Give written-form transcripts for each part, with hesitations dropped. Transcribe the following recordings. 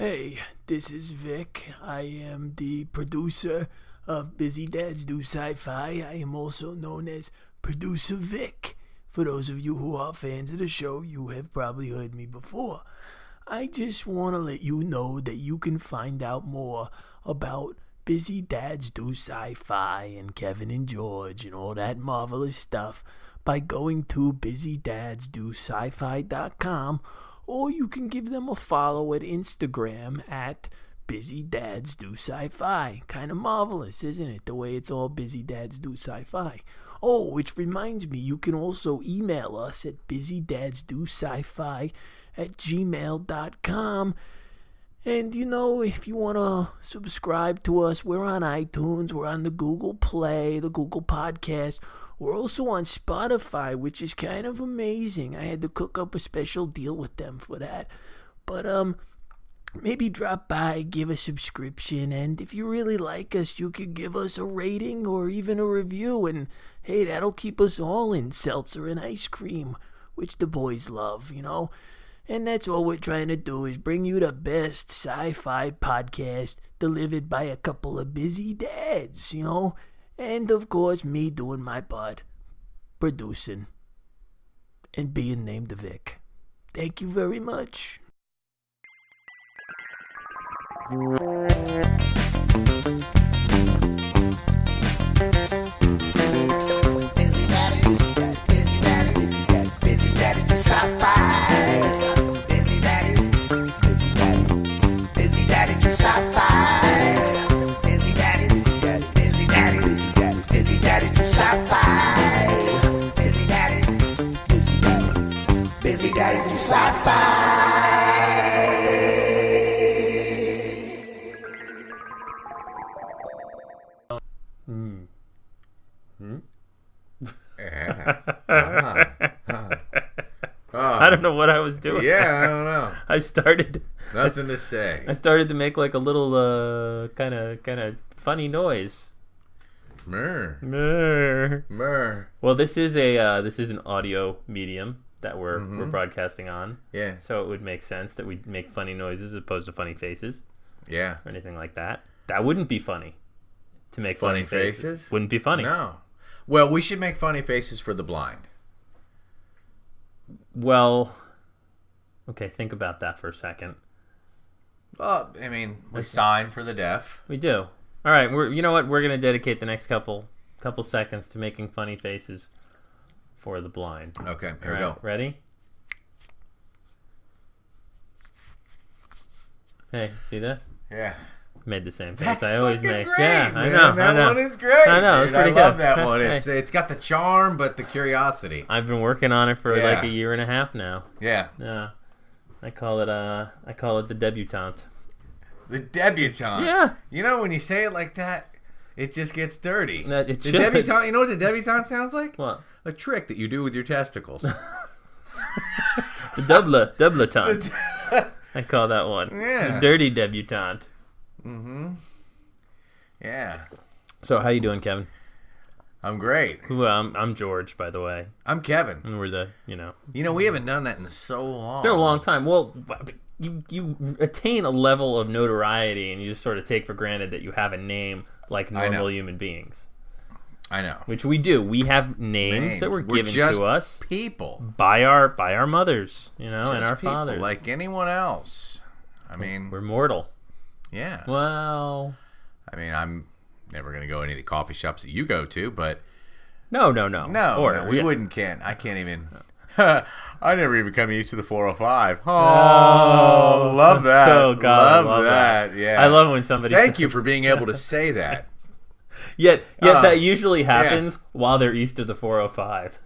Hey, this is Vic. I am the producer of Busy Dads Do Sci-Fi. I am also known as Producer Vic. For those of you who are fans of the show, you have probably heard me before. I just want to let you know that you can find out more about Busy Dads Do Sci-Fi and Kevin and George and all that marvelous stuff by going to busydadsdosci-fi.com, or you can give them a follow at Instagram at Busy Dads Do Sci-Fi. Kind of marvelous, isn't it? The way it's all Busy Dads Do Sci-Fi. Oh, which reminds me, you can also email us at busydadsdosci-fi@gmail.com. And, if you want to subscribe to us, we're on iTunes, we're on the Google Play, the Google Podcast. We're also on Spotify, which is kind of amazing. I had to cook up a special deal with them for that. But, maybe drop by, give a subscription, and if you really like us, you could give us a rating or even a review, and hey, that'll keep us all in seltzer and ice cream, which the boys love, And that's all we're trying to do is bring you the best sci-fi podcast delivered by a couple of busy dads, And of course, me doing my part, producing, and being named Vic. Thank you very much. Busy daddies do sci-fi. Busy daddies do sci-fi. Busy daddies do sci-fi. Busy daddies do sci-fi. I don't know what I was doing. Yeah, I don't know. I started. Nothing to say. I started to make like a little kind of funny noise. Murr. Murr. Murr. Well, this is an audio medium that we're broadcasting on. Yeah. So it would make sense that we make funny noises as opposed to funny faces. Yeah. Or anything like that. That wouldn't be funny. To make funny faces wouldn't be funny. No. Well, we should make funny faces for the blind. Well, okay, think about that for a second. Well, we sign for the deaf. We do. All right, you know what? We're going to dedicate the next couple seconds to making funny faces for the blind. Okay, here we go. Ready? Hey, see this? Yeah. Made the same face. That's I always fucking make. great, Yeah, man. I know. That one is great. I know. It's pretty I good. love that one. Hey. It's got the charm, but the curiosity. I've been working on it for like a year and a half now. Yeah. Yeah. I call it the Debutante. The Debutante. Yeah. When you say it like that, it just gets dirty. The Debutante. You know what the Debutante sounds like? What? A trick that you do with your testicles. The Debutante. I call that one. Yeah. The dirty Debutante. Mm-hmm. Yeah. So how you doing, Kevin? I'm great. I'm George, by the way. I'm Kevin. And we're we haven't done that in so long. It's been a long time. Well, you attain a level of notoriety, and you just sort of take for granted that you have a name like normal human beings. I know. Which we do. We have names that were given to us people by our mothers, and our people fathers, like anyone else. We're mortal. Yeah. Well, I'm never going to go to any of the coffee shops that you go to, but no. We wouldn't. I can't even. I never even come used to the 405. Oh, love that. So God, love that. Yeah. I love when somebody. Thank you for being able to say that. Yet that usually happens while they're east of the 405.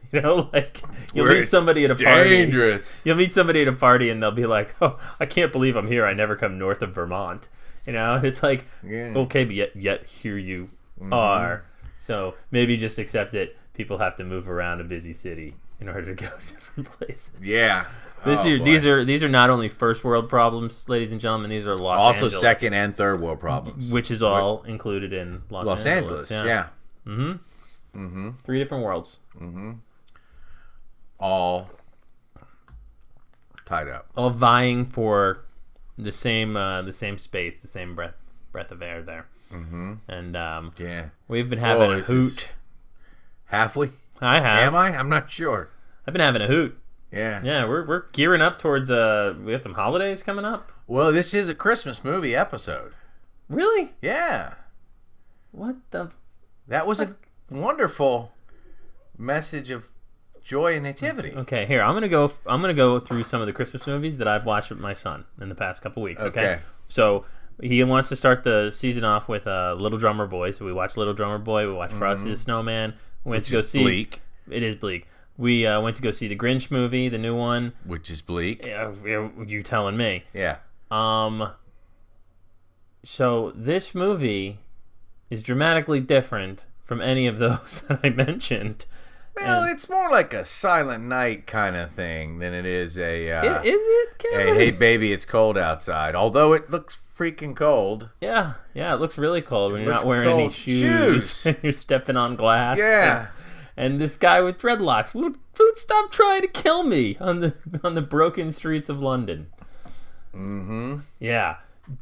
You'll meet somebody at a party. Dangerous. You'll meet somebody at a party and they'll be like, "Oh, I can't believe I'm here. I never come north of Vermont." It's like, okay, but yet here you are. So maybe just accept that people have to move around a busy city in order to go to different places. Yeah. These are not only first world problems, ladies and gentlemen. These are Los Angeles. Also second and third world problems, which is all included in Los Angeles. Yeah. Mm-hmm. Mm-hmm. 3 different worlds. Mm-hmm. All tied up. All vying for the same space, the same breath of air there. Mm-hmm. And we've been having a hoot. Have we? I have. Am I? I'm not sure. I've been having a hoot. Yeah. Yeah, we're gearing up towards we got some holidays coming up. Well, this is a Christmas movie episode. Really? Yeah. What the? That was a wonderful message of joy and nativity. Okay, here I'm gonna go through some of the Christmas movies that I've watched with my son in the past couple weeks. Okay. So he wants to start the season off with Little Drummer Boy. So we watched Little Drummer Boy. We watched Frosty the Snowman. We went to go see. Bleak. It is bleak. We went to go see the Grinch movie, the new one. Which is bleak. You telling me? Yeah. So this movie is dramatically different from any of those that I mentioned. Well, it's more like a Silent Night kind of thing than it is a... is it, Kevin? Hey, baby, it's cold outside. Although it looks freaking cold. Yeah, it looks really cold when you're not wearing any shoes. And you're stepping on glass. Yeah. And this guy with dreadlocks would stop trying to kill me on the broken streets of London. Mm-hmm. Yeah.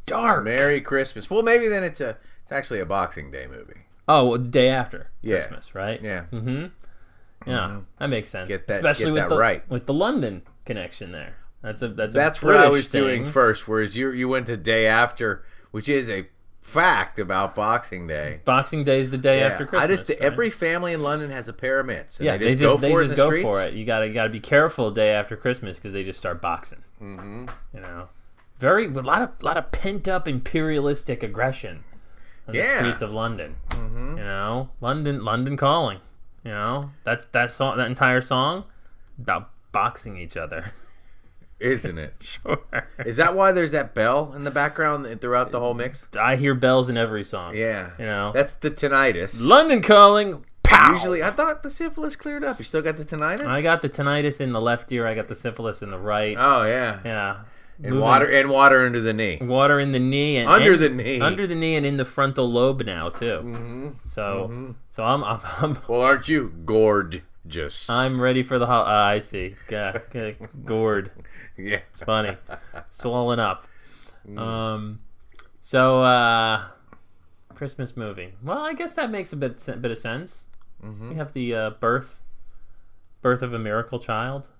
Dark. Merry Christmas. Well, maybe then it's actually a Boxing Day movie. Oh, well, the day after Christmas, right? Yeah. Mm-hmm. Yeah, that makes sense. Especially with right. With the London connection there. That's what I was doing first. Whereas you went to day after, which is a fact about Boxing Day. Boxing Day is the day after Christmas. Every family in London has a pair of mitts. And they just go for it. You gotta be careful day after Christmas because they just start boxing. Mm-hmm. You know, a lot of pent up imperialistic aggression on the streets of London. Mm-hmm. You know, London calling. You know, that song, that entire song about boxing each other. Isn't it? Sure. Is that why there's that bell in the background throughout the whole mix? I hear bells in every song. Yeah. You know. That's the tinnitus. London calling. Pow! Usually, I thought the syphilis cleared up. You still got the tinnitus? I got the tinnitus in the left ear. I got the syphilis in the right. Oh, yeah. Yeah. And water under the knee. Water in the knee and under the knee and in the frontal lobe now too. Mm-hmm. So I'm well, aren't you gorgeous? I'm ready for the I see. Yeah, gourd. Yeah, it's funny. Swollen up. Christmas movie. Well, I guess that makes a bit of sense. Mm-hmm. We have the birth of a miracle child.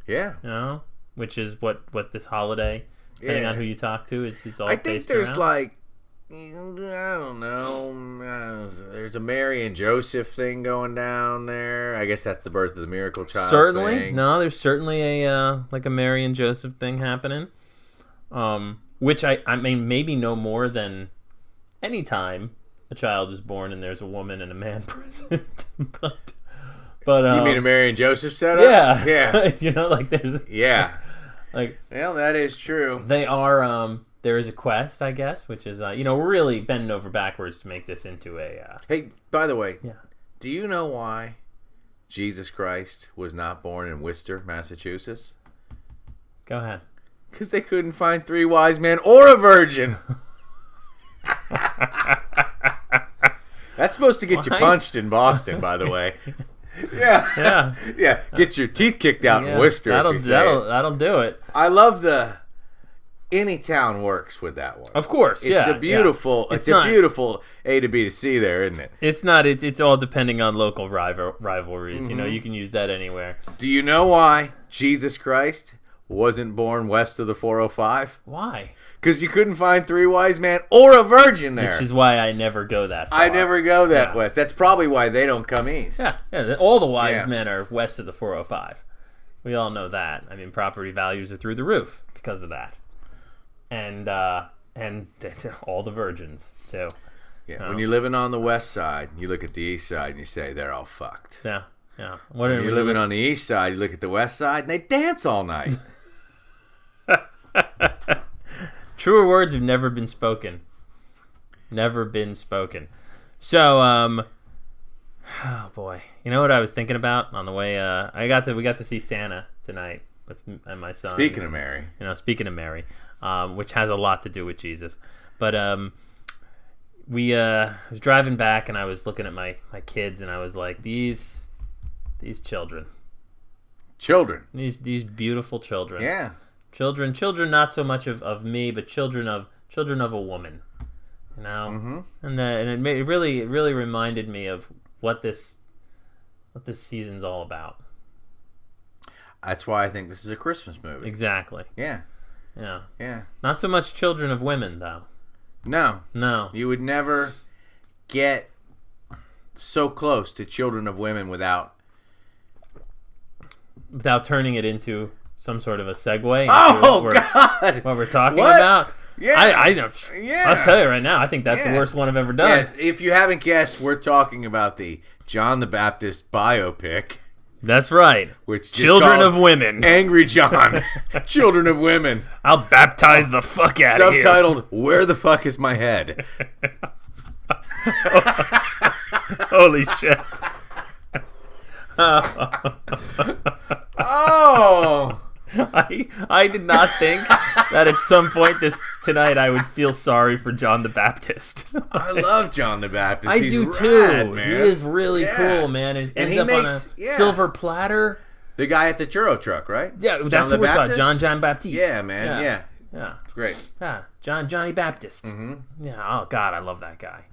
Yeah. You know. Which is what this holiday, depending on who you talk to, is all I based think there's around. like, I don't know, there's a Mary and Joseph thing going down there. I guess that's the birth of the miracle child certainly thing. No, there's certainly a like a Mary and Joseph thing happening, which I mean maybe no more than any time a child is born and there's a woman and a man present, but you mean a Mary and Joseph setup? Yeah. You know, like there's like, well, that is true. They are there is a quest, I guess, which is we're really bending over backwards to make this into a Hey, by the way, yeah. Do you know why Jesus Christ was not born in Worcester, Massachusetts? Go ahead. Because they couldn't find 3 wise men or a virgin. That's supposed to get you punched in Boston, by the way. Yeah. Get your teeth kicked out in Worcester. That'll do it. I love the any town works with that one. Of course, it's a beautiful. It's a beautiful A to B to C there, isn't it? It's not. It's all depending on local rivalries. Mm-hmm. You know, you can use that anywhere. Do you know why Jesus Christ wasn't born west of the 405? Why? Because you couldn't find 3 wise men or a virgin there. Which is why I never go that far. I never go that west. That's probably why they don't come east. Yeah. All the wise men are west of the 405. We all know that. I mean, property values are through the roof because of that. And all the virgins too. Yeah. When you're living on the west side, you look at the east side and you say they're all fucked. Yeah. When you're living on the east side, you look at the west side and they dance all night. Truer words have never been spoken. Never been spoken. So, oh boy, you know what I was thinking about on the way? We got to see Santa tonight with my son. Speaking of Mary, which has a lot to do with Jesus. But I was driving back and I was looking at my kids and I was like, these children, these beautiful children. Yeah. Children, not so much of me, but children of a woman. You know, and it really reminded me of what this season's all about. That's why I think this is a Christmas movie. Exactly. Yeah. Not so much children of women, though. No. You would never get so close to children of women without turning it into some sort of a segue. God! What we're talking about? Yeah. I know. Yeah. I'll tell you right now, I think that's the worst one I've ever done. Yeah, if you haven't guessed, we're talking about the John the Baptist biopic. That's right. Which Children of Women. Angry John. Children of Women. I'll baptize the fuck out of here. Subtitled, Where the Fuck is My Head? Holy shit. Oh. I did not think that at some point tonight I would feel sorry for John the Baptist. I love John the Baptist. I He's do rad, too. man. He is really cool, man. And ends up on a silver platter. The guy at the churro truck, right? Yeah, that's what we're talking. John Baptiste. Yeah, man. Yeah. It's great. Yeah, Johnny Baptist. Mm-hmm. Yeah. Oh God, I love that guy.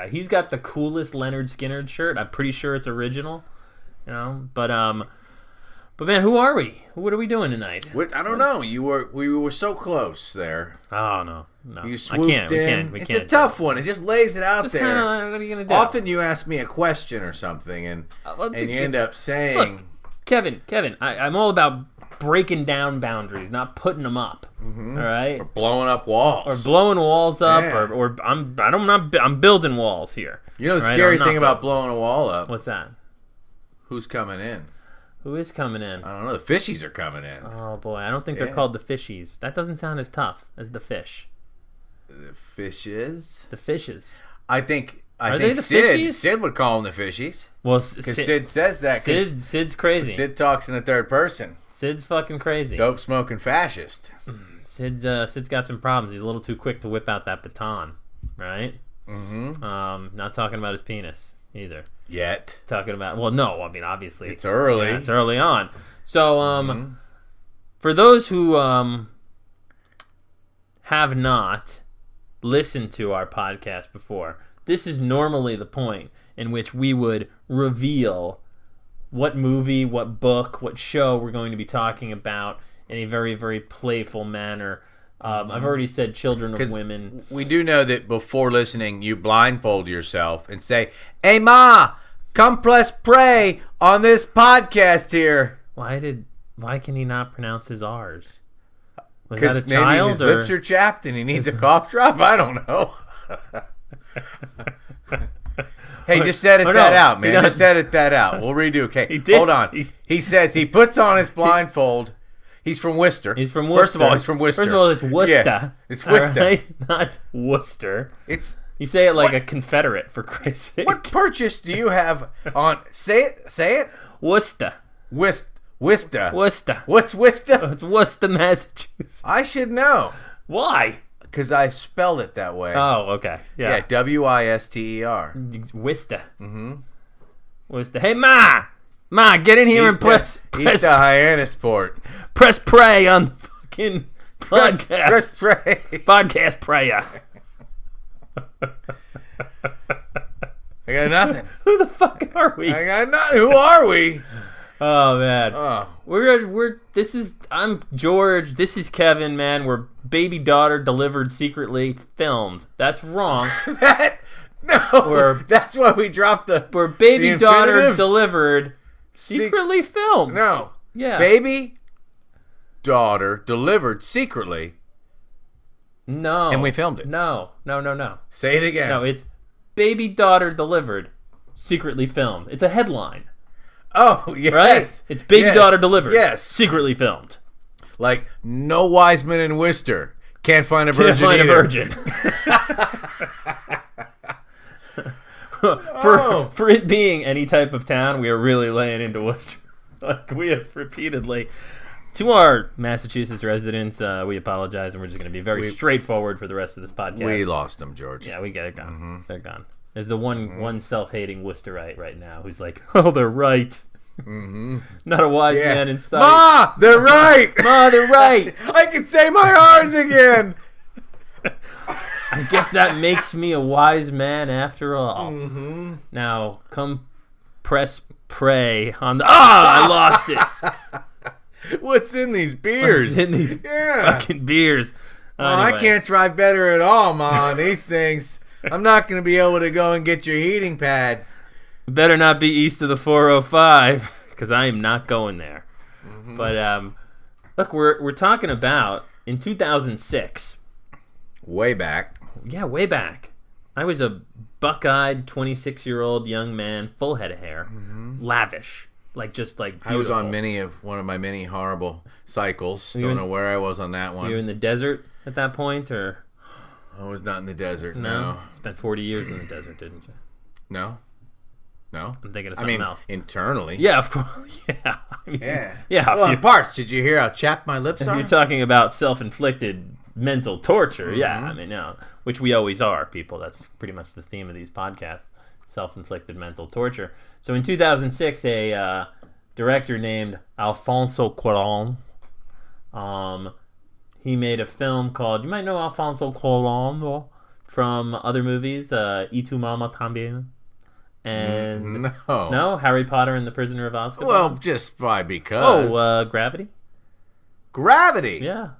He's got the coolest Leonard Skinner shirt. I'm pretty sure it's original. You know, but man, who are we? What are we doing tonight? I don't know. We were so close there. Oh no. You swooped in. We it's can't a tough one. It just lays it out there. Kinda, what are you gonna do? Often you ask me a question or something, and you end up saying, "Look, Kevin, I'm all about breaking down boundaries, not putting them up. All right, or blowing up walls, or blowing walls up, or I'm building walls here. You know the scary thing about blowing a wall up? What's that? Who's coming in? Who is coming in? I don't know. The fishies are coming in. Oh boy, I don't think they're called the fishies. That doesn't sound as tough as the fish. The fishes? The fishes. I think fishies? Sid would call them the fishies. Well, because Sid says that. Sid's crazy. Sid talks in the third person. Sid's fucking crazy. Dope smoking fascist. Sid's got some problems. He's a little too quick to whip out that baton, right? Mm-hmm. Not talking about his penis either. Yet. Talking about, well, no, I mean, obviously. It's early. Yeah, it's early on. So, for those who have not listened to our podcast before, this is normally the point in which we would reveal what movie, what book, what show we're going to be talking about in a very, very playful manner. I've already said Children of Women. We do know that before listening, you blindfold yourself and say, "Hey, Ma, come press play on this podcast here." Why can he not pronounce his R's? Because maybe his lips are chapped and he needs a cough drop? I don't know. Hey, just edit that out, man. Just edit that out. We'll redo. Okay, hold on. He says he puts on his blindfold. He's from Worcester. He's from Worcester. First of all, he's from Worcester. First of all, it's Worcester. Yeah, it's Worcester. Right? Not Worcester. You say it like a Confederate, for Christ's sake. What purchase do you have on... Say it. Worcester. Worcester. Worcester. What's Worcester? It's Worcester, Massachusetts. I should know. Why? Because I spelled it that way. Oh, okay. Yeah, Wister. Worcester. Worcester. Hey, Ma, get in here and press East of Hyannisport. Press play on the fucking podcast. Press play. Podcast prayer. I got nothing. Who the fuck are we? I got nothing. Who are we? Oh man. Oh. I'm George. This is Kevin, man. We're baby daughter delivered secretly filmed. That's wrong. That's why we dropped the... We're baby daughter delivered secretly filmed. No. Yeah. Baby daughter delivered secretly. No. And we filmed it. No. Say it again. No, it's baby daughter delivered secretly filmed. It's a headline. Oh, yes. Right? It's baby daughter delivered. Yes. Secretly filmed. Like, no wise men in Worcester. Can't find a virgin For it being any type of town, we are really laying into Worcester. Like we have repeatedly. To our Massachusetts residents, we apologize, and we're just going to be very straightforward for the rest of this podcast. We lost them, George. Yeah, they're gone. They're gone. There's the one self-hating Worcesterite right now who's like, oh, they're right. Not a wise man in sight. Ma, they're right. Ma, they're right. I can say my R's again. I guess that makes me a wise man after all. Now, come press play on the... I lost it. What's in these beers? What's in these fucking beers? Well, I can't drive better at all, Ma, on these things. I'm not going to be able to go and get your heating pad. Better not be east of the 405, because I am not going there. But, look, we're talking about, in 2006... Way back. Yeah, way back. I was a buck-eyed 26-year-old young man, full head of hair, lavish, beautiful. I was on one of my many horrible cycles. Don't know where I was on that one. Were you in the desert at that point, or? I was not in the desert. No. Spent 40 years in the desert, didn't you? No. I'm thinking of something else. Internally. Yeah, of course. Yeah. Yeah. Well, in parts. Did you hear how chapped my lips are? If you're talking about self-inflicted mental torture, which we always are, people. That's pretty much the theme of these podcasts, self-inflicted mental torture. So in 2006, a director named Alfonso Cuaron, he made a film called, you might know Alfonso Cuaron from other movies, Y tu mamá también, and no, Harry Potter and the Prisoner of Azkaban. Well, just because. Gravity. Yeah.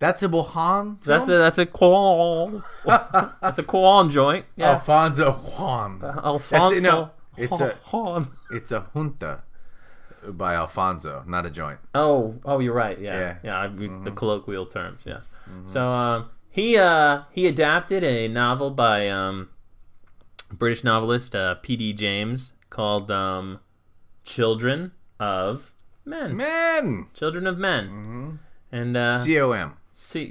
That's a Bohan film? That's a Cuaron. That's a Cuaron joint. Yeah. Alfonso Juan. Alfonso. It's a junta by Alfonso, not a joint. Oh, you're right. Yeah. The colloquial terms. Yes. So he adapted a novel by British novelist P.D. James called Children of Men. Children of Men. And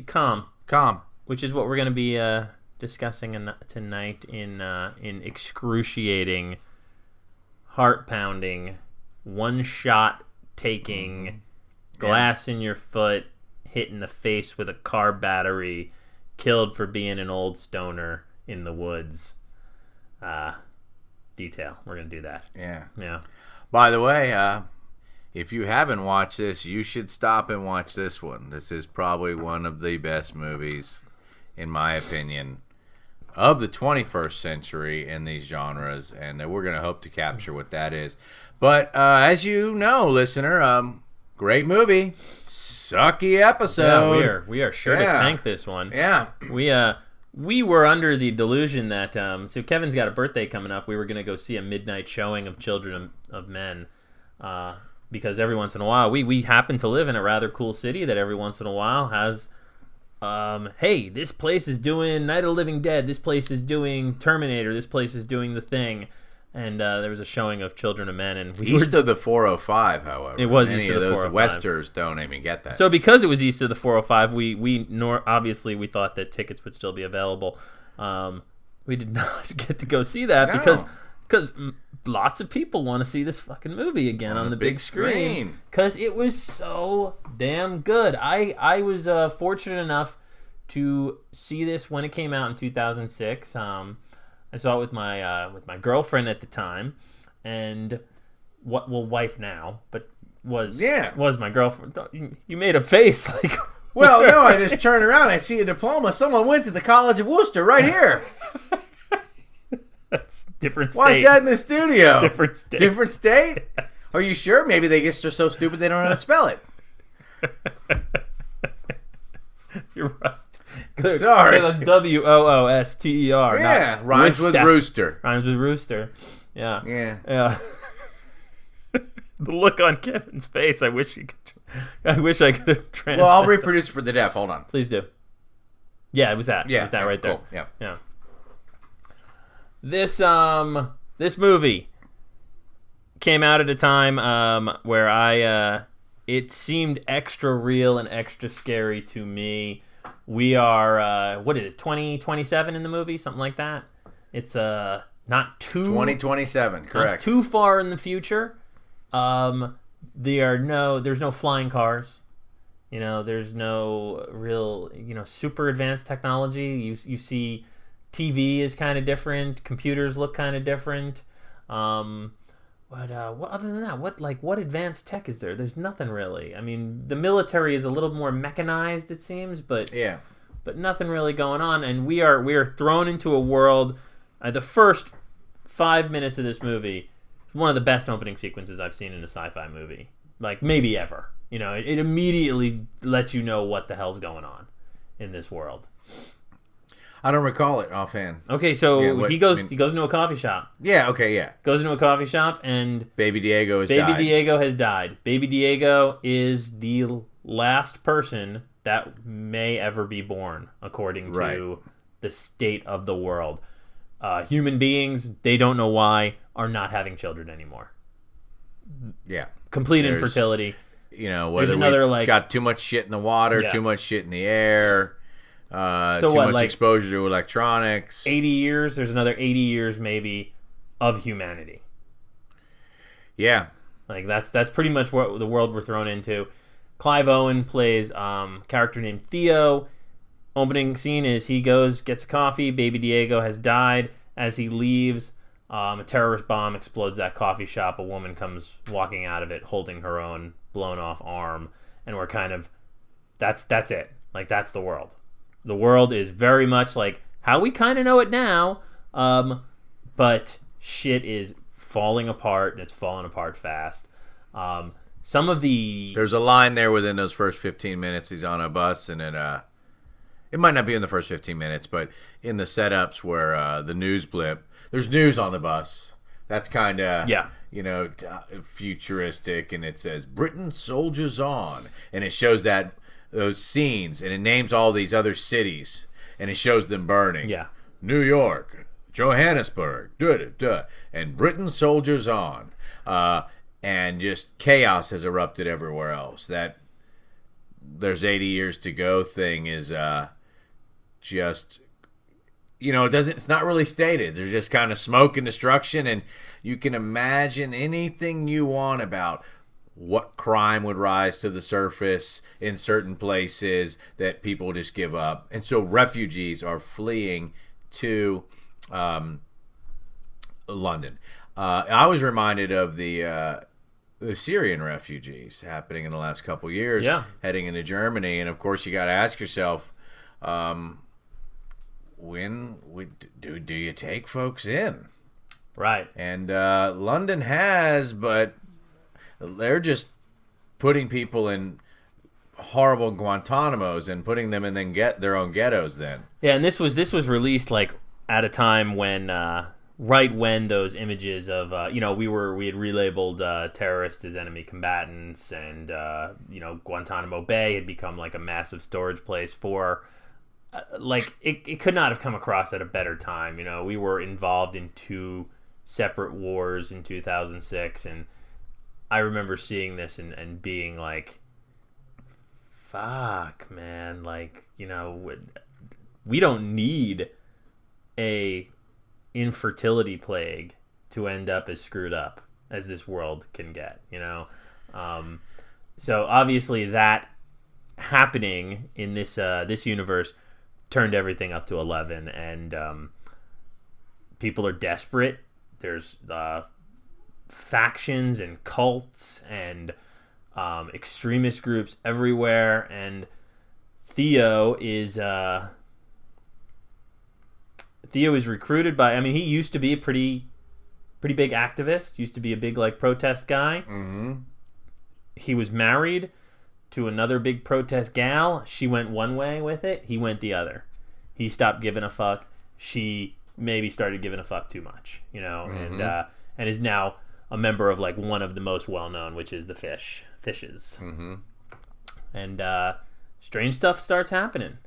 Com, which is what we're going to be discussing tonight in excruciating, heart-pounding, one-shot taking, glass in your foot, hit in the face with a car battery, killed for being an old stoner in the woods. Detail. We're going to do that. Yeah. By the way, if you haven't watched this, you should stop and watch this one. This is probably one of the best movies, in my opinion, of the 21st century in these genres, and we're going to hope to capture what that is. But as you know, listener, great movie, sucky episode. Yeah, we are sure to tank this one. Yeah. We were under the delusion that, so Kevin's got a birthday coming up, we were going to go see a midnight showing of Children of Men, because every once in a while, we happen to live in a rather cool city that every once in a while has, hey, this place is doing Night of the Living Dead, this place is doing Terminator, this place is doing The Thing, and there was a showing of Children of Men. And east of the 405, however. It was east of the 405. Those Westers don't even get that. So because it was east of the 405, obviously we thought that tickets would still be available. We did not get to go see that because lots of people want to see this fucking movie again on the big screen because it was so damn good. I was fortunate enough to see this when it came out in 2006. I saw it with my girlfriend at the time, and wife now, but was my girlfriend. You made a face like. Well, no, I just turn around, I see a diploma. Someone went to the College of Worcester right here. That's different state. Why is that in the studio? Different state. Different state? Yes. Are you sure? Maybe they just are so stupid they don't know how to spell it. You're right. Sorry. That's Wooster. Yeah, rhymes with rooster. Rhymes with rooster. Yeah. Yeah. The look on Kevin's face. I wish I could have translated. Well, I'll reproduce it for the deaf. Hold on. Please do. Yeah, it was that. Yeah, it was that right cool. there. Yeah. This movie came out at a time where it seemed extra real and extra scary to me. We are what is it, 2027 in the movie, something like that. It's not too 2027, correct. Not too far in the future. There's no flying cars. There's no real, super advanced technology. You see TV is kind of different. Computers look kind of different. what other than that, what advanced tech is there? There's nothing really. I mean, the military is a little more mechanized, it seems, but nothing really going on. And we are thrown into a world. The first 5 minutes of this movie is one of the best opening sequences I've seen in a sci-fi movie, like maybe ever. You know, it immediately lets you know what the hell's going on in this world. I don't recall it offhand. Okay, so he goes into a coffee shop. Yeah, okay, yeah. Goes into a coffee shop and Baby Diego has died. Diego has died. Baby Diego is the last person that may ever be born, according to the state of the world. Human beings, they don't know why, are not having children anymore. Yeah. Complete infertility. You know, whether we got too much shit in the water, too much shit in the air, too much exposure to electronics. 80 years, there's another 80 years maybe of humanity. Yeah. Like that's pretty much what the world we're thrown into. Clive Owen plays character named Theo. Opening scene is he goes, gets a coffee, Baby Diego has died. As he leaves, a terrorist bomb explodes that coffee shop. A woman comes walking out of it holding her own blown off arm, and we're kind of that's it. Like, that's the world. The world is very much like how we kind of know it now, but shit is falling apart, and it's falling apart fast. Some of the... There's a line there within those first 15 minutes. He's on a bus, and it might not be in the first 15 minutes, but in the setups where the news blip, there's news on the bus. That's kind of, you know, futuristic, and it says, Britain soldiers on. And it shows those scenes, and it names all these other cities, and it shows them burning. Yeah. New York, Johannesburg, and Britain soldiers on. And just chaos has erupted everywhere else. That there's 80 years to go thing is just... You know, it's not really stated. There's just kind of smoke and destruction, and you can imagine anything you want about what crime would rise to the surface in certain places that people just give up. And so refugees are fleeing to London. I was reminded of the Syrian refugees happening in the last couple years, heading into Germany. And, of course, you got to ask yourself... do you take folks in? Right. And London has, but they're just putting people in horrible Guantanamos and putting them in then get their own ghettos then. Yeah, and this was released like at a time when right when those images of we had relabeled terrorists as enemy combatants, and Guantanamo Bay had become like a massive storage place for it could not have come across at a better time. You know, we were involved in 2 separate wars in 2006, and I remember seeing this and being like, fuck, man, like, you know, we don't need a infertility plague to end up as screwed up as this world can get, you know? So obviously that happening in this universe turned everything up to 11, and people are desperate. There's factions and cults and extremist groups everywhere, and Theo is recruited by... I mean, he used to be a pretty big activist, used to be a big protest guy. Mm-hmm. He was married to another big protest gal. She went one way with it. He went the other. He stopped giving a fuck. She maybe started giving a fuck too much, you know, and is now a member of one of the most well-known, which is the Fishes. Mm-hmm. And strange stuff starts happening.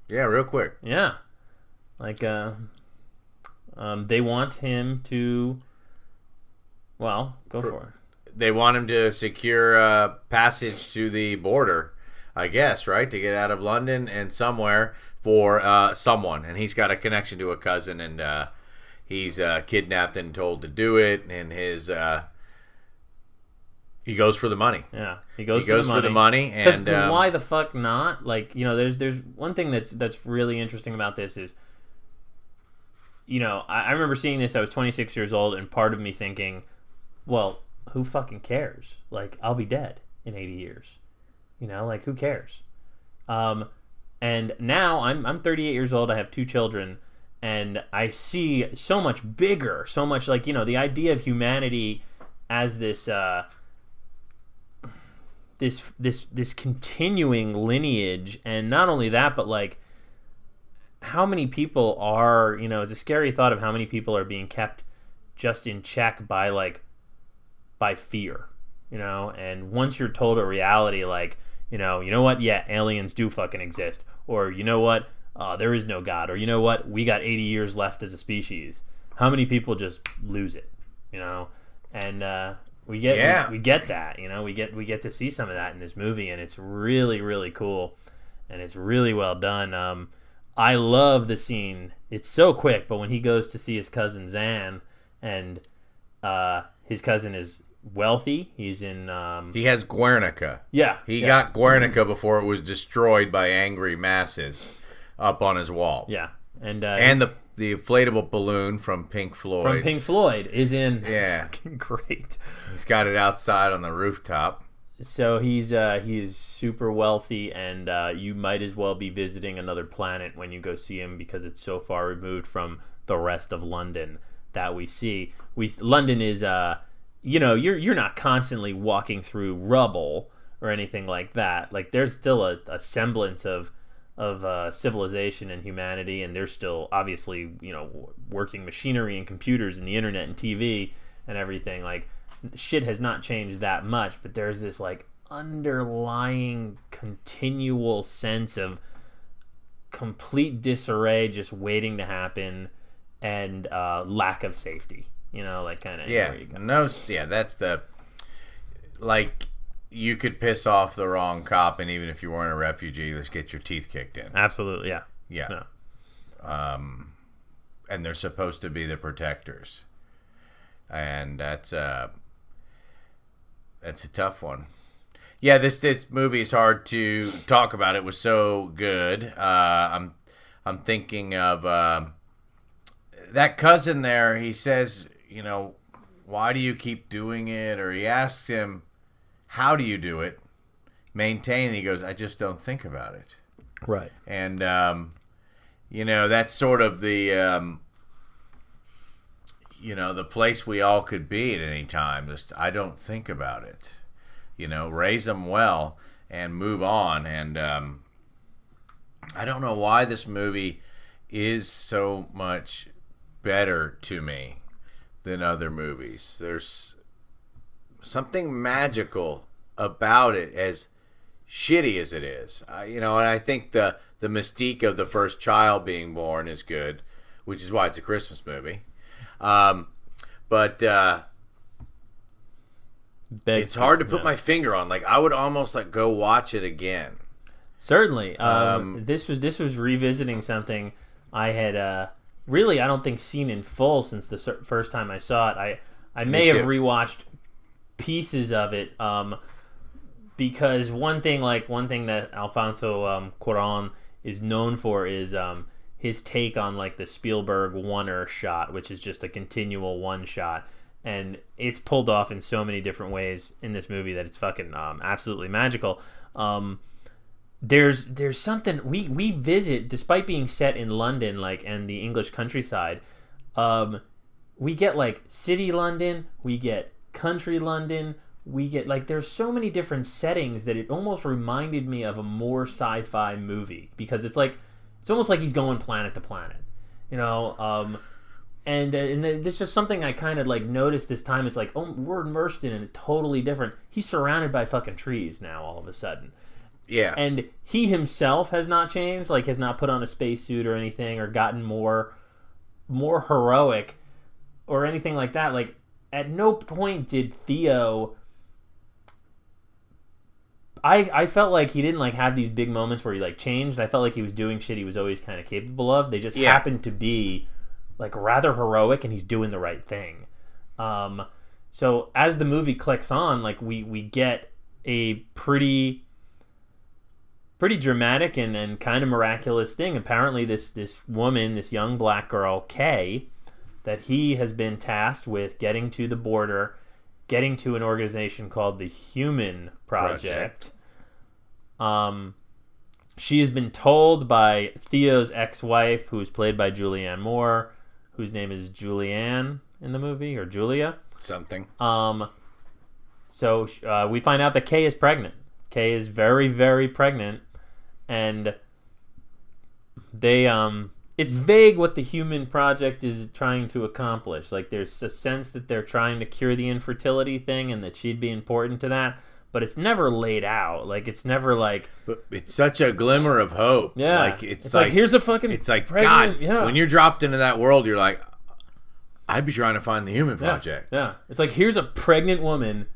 Yeah, real quick. Yeah. They want him to... Well, go for it. They want him to secure passage to the border, I guess, right? To get out of London and somewhere for someone. And he's got a connection to a cousin, and he's kidnapped and told to do it. And he goes for the money. Yeah, he goes for the money. Because why the fuck not? There's one thing that's really interesting about this is, I remember seeing this. I was 26 years old, and part of me thinking, well, who fucking cares? Like, I'll be dead in 80 years. You know, like, who cares? And now I'm 38 years old. I have 2 children, and I see so much bigger, so much like, you know, the idea of humanity as this this continuing lineage, and not only that, but like how many people are, you know, it's a scary thought of how many people are being kept just in check by fear, you know. And once you're told a reality like, you know what, yeah, aliens do fucking exist, or you know what, there is no God, or you know what, we got 80 years left as a species, how many people just lose it, you know? And we get that, you know, we get to see some of that in this movie, and it's really, really cool, and it's really well done. I love the scene. It's so quick, but when he goes to see his cousin Zan, and his cousin is wealthy. He's in he has Guernica. Yeah. He got Guernica before it was destroyed by angry masses up on his wall. Yeah. And the inflatable balloon from Pink Floyd. From Pink Floyd is in. Yeah. It's fucking great. He's got it outside on the rooftop. So he is super wealthy, and you might as well be visiting another planet when you go see him, because it's so far removed from the rest of London that we see. London is you know, you're not constantly walking through rubble or anything like that. Like, there's still a semblance of civilization and humanity, and there's still obviously, you know, working machinery and computers and the internet and TV and everything. Like, shit has not changed that much, but there's this like underlying continual sense of complete disarray just waiting to happen, and lack of safety, you know, like kind of. Yeah, that's the, like, you could piss off the wrong cop, and even if you weren't a refugee, let's get your teeth kicked in. Absolutely, yeah. Yeah. No. And they're supposed to be the protectors, and that's a tough one. Yeah, this movie is hard to talk about. It was so good. I'm thinking of that cousin there. He says, you know, why do you keep doing it? Or he asks him, how do you do it? Maintain. And he goes, I just don't think about it. Right. And you know, that's sort of the you know, the place we all could be at any time. Just, I don't think about it. You know, raise them well and move on. And I don't know why this movie is so much better to me than other movies. There's something magical about it, as shitty as it is. You know, and I think the mystique of the first child being born is good, which is why it's a Christmas movie. But it's hard to put my finger on. Like, I would almost like go watch it again. Certainly. This was revisiting something I had really, I don't think, seen in full since the first time I saw it. I may have rewatched pieces of it, because one thing that Alfonso Cuaron is known for is his take on like the Spielberg one-er shot, which is just a continual one shot, and it's pulled off in so many different ways in this movie that it's fucking absolutely magical. There's something we visit, despite being set in London, like, and the English countryside. We get like city London, we get country London, we get like, there's so many different settings that it almost reminded me of a more sci-fi movie, because it's almost like he's going planet to planet, you know. And there's just something I kind of like noticed this time. It's like, oh, we're immersed in it totally different. He's surrounded by fucking trees now all of a sudden. Yeah. And he himself has not changed, like has not put on a spacesuit or anything, or gotten more heroic or anything like that. Like, at no point did Theo... I felt like he didn't like have these big moments where he like changed. I felt like he was doing shit he was always kind of capable of. They just happened to be like rather heroic, and he's doing the right thing. So as the movie clicks on, like we get a pretty dramatic and kind of miraculous thing. Apparently this woman, this young black girl, Kay, that he has been tasked with getting to the border getting to an organization called the Human Project. She has been told by Theo's ex-wife, who's played by Julianne Moore, whose name is Julianne in the movie, or Julia. Something. So we find out that Kay is pregnant. Kay is very, very pregnant, and they it's vague what the Human Project is trying to accomplish. Like, there's a sense that they're trying to cure the infertility thing and that she'd be important to that, but it's never laid out. Like, it's never like... But it's such a glimmer of hope. Yeah. Like, it's like here's a fucking... It's like, pregnant, God, yeah. when you're dropped into that world, you're like, I'd be trying to find the Human Project. Yeah. It's like, here's a pregnant woman.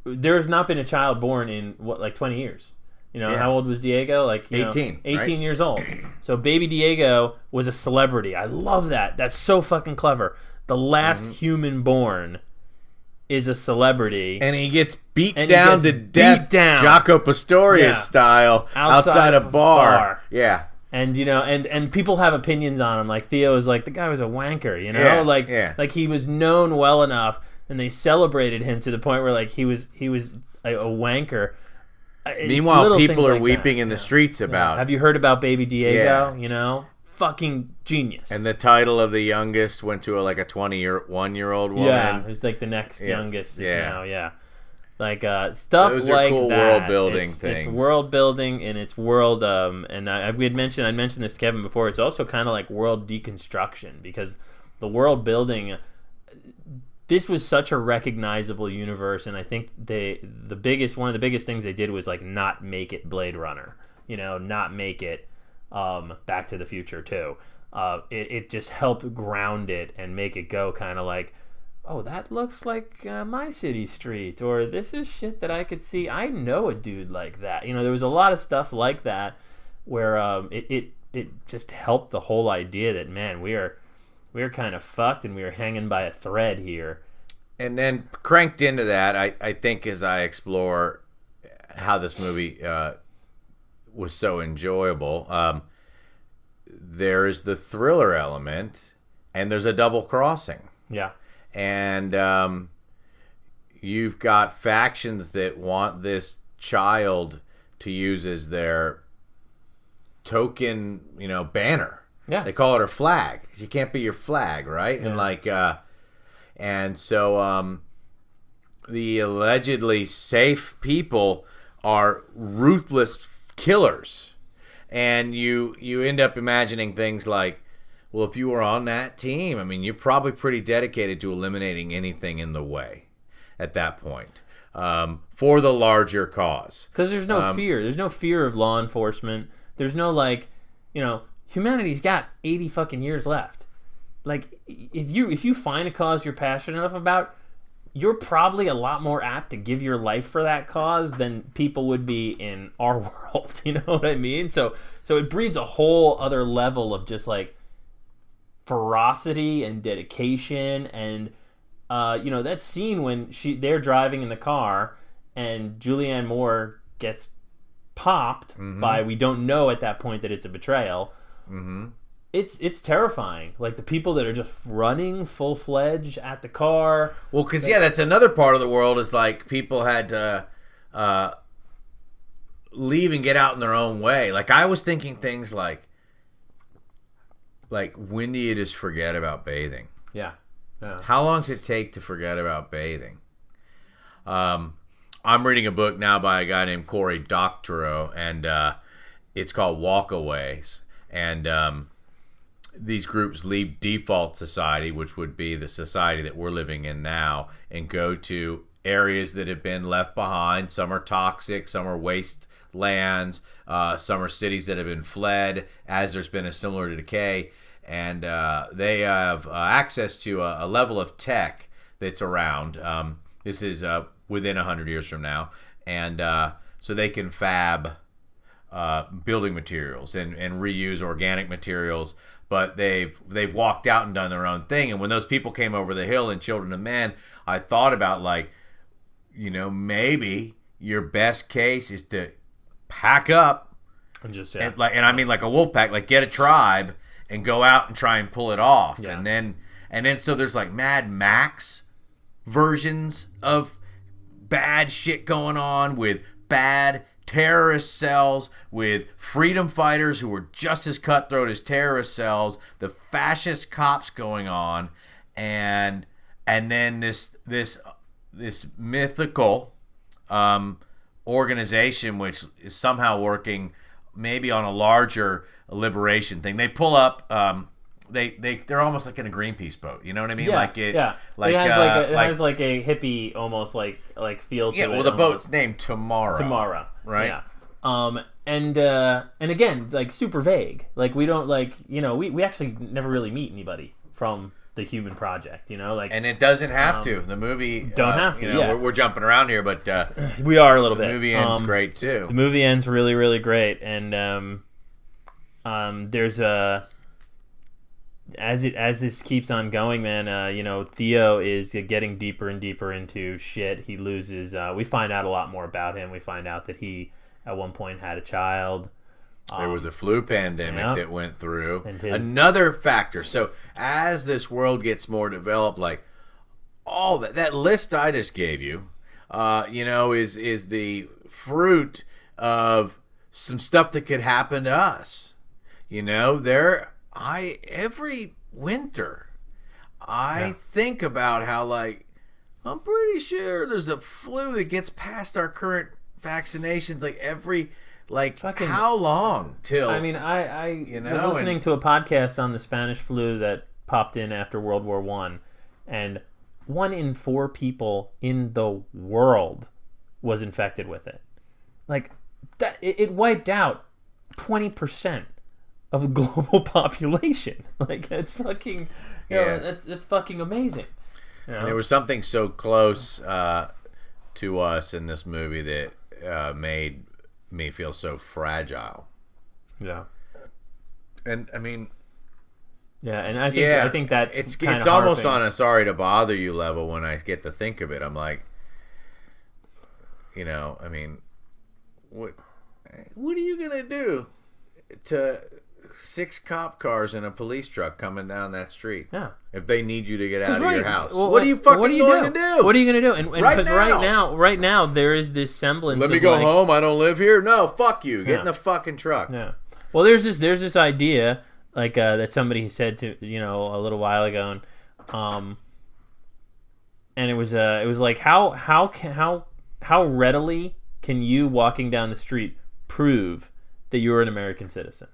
There has not been a child born in, 20 years. You know, how old was Diego? 18. 18 right? years old. So baby Diego was a celebrity. I love that. That's so fucking clever. The last human born is a celebrity. And he gets beat down to death, Jaco Pastorius style, outside a bar. Yeah. And, and people have opinions on him. Like, Theo is like, the guy was a wanker, Like, he was known well enough, and they celebrated him to the point where, like, he was a wanker. Meanwhile, people are weeping in the streets about. Have you heard about baby Diego? Fucking genius. And the title of the youngest went to a 21-year-old woman. Yeah, it was like the next youngest now. Yeah, like stuff Those like are cool that. World building things. It's world building, and it's world. And I mentioned this to Kevin before. It's also kind of like world deconstruction, because the world building. This was such a recognizable universe, and I think one of the biggest things they did was like not make it Blade Runner, not make it Back to the Future too. It just helped ground it and make it go kind of like, oh, that looks like my city street, or this is shit that I could see. I know a dude like that. There was a lot of stuff like that where it just helped the whole idea that, man, we're kind of fucked and we are hanging by a thread here. And then cranked into that, I think, as I explore how this movie was so enjoyable, there is the thriller element, and there's a double crossing. Yeah. And you've got factions that want this child to use as their token, banner. Yeah. They call it her flag. She can't be your flag, right? Yeah. And so the allegedly safe people are ruthless killers. And you end up imagining things like, well, if you were on that team, I mean, you're probably pretty dedicated to eliminating anything in the way at that point for the larger cause. Because there's no fear. There's no fear of law enforcement. There's no, humanity's got 80 fucking years left. Like, if you find a cause you're passionate enough about, you're probably a lot more apt to give your life for that cause than people would be in our world. You know what I mean? So it breeds a whole other level of just like ferocity and dedication. And that scene when they're driving in the car and Julianne Moore gets popped by, we don't know at that point that it's a betrayal. Mm-hmm. It's terrifying. Like, the people that are just running full-fledged at the car. Well, because, that's another part of the world is, like, people had to leave and get out in their own way. Like, I was thinking things like, when do you just forget about bathing? Yeah. How long does it take to forget about bathing? I'm reading a book now by a guy named Cory Doctorow, and it's called Walkaways. And these groups leave default society, which would be the society that we're living in now, and go to areas that have been left behind. Some are toxic, some are wastelands, some are cities that have been fled as there's been a similar decay. And they have access to a level of tech that's around. This is within 100 years from now. And so they can fab building materials and reuse organic materials, but they've walked out and done their own thing. And when those people came over the hill in Children of Men, I thought about, maybe your best case is to pack up and just and I mean like a wolf pack, like get a tribe and go out and try and pull it off. And then so there's like Mad Max versions of bad shit going on with bad terrorist cells, with freedom fighters who were just as cutthroat as terrorist cells, the fascist cops going on, and then this mythical organization which is somehow working maybe on a larger liberation thing. They pull up. They're almost like in a Greenpeace boat. You know what I mean? Yeah, like it. Yeah. Like it has like a hippie almost like feel to it. Yeah. Well, the boat's named Tomorrow. Tomorrow. Right. Yeah. And again, like super vague. Like we don't we actually never really meet anybody from the Human Project. And it doesn't have to. The movie don't have to. Yeah. We're jumping around here, but we are a little bit. The movie ends great too. The movie ends really, really great, and there's a. As this keeps on going, man, Theo is getting deeper and deeper into shit. He loses. We find out a lot more about him. We find out that he, at one point, had a child. There was a flu pandemic that went through. And another factor. So as this world gets more developed, like all that list I just gave you, is the fruit of some stuff that could happen to us. Every winter I think about how, like, I'm pretty sure there's a flu that gets past our current vaccinations how long till I was listening to a podcast on the Spanish flu that popped in after World War I, and 1 in 4 people in the world was infected with it. Like that, it wiped out 20% of the global population. Like, it's fucking, that's fucking amazing. And there was something so close to us in this movie that made me feel so fragile. Yeah. And I mean, and I think that's it's almost on a sorry to bother you level when I get to think of it. I'm like, I mean, what are you gonna do to 6 cop cars and a police truck coming down that street? Yeah. If they need you to get out of your house, well, what are you going to do? What are you going to do? And because right now there is this semblance. Let me go home. I don't live here. No, fuck you. Get in the fucking truck. Yeah. Well, there's this idea like that somebody said to a little while ago, and it was like how readily can you, walking down the street, prove that you're an American citizen?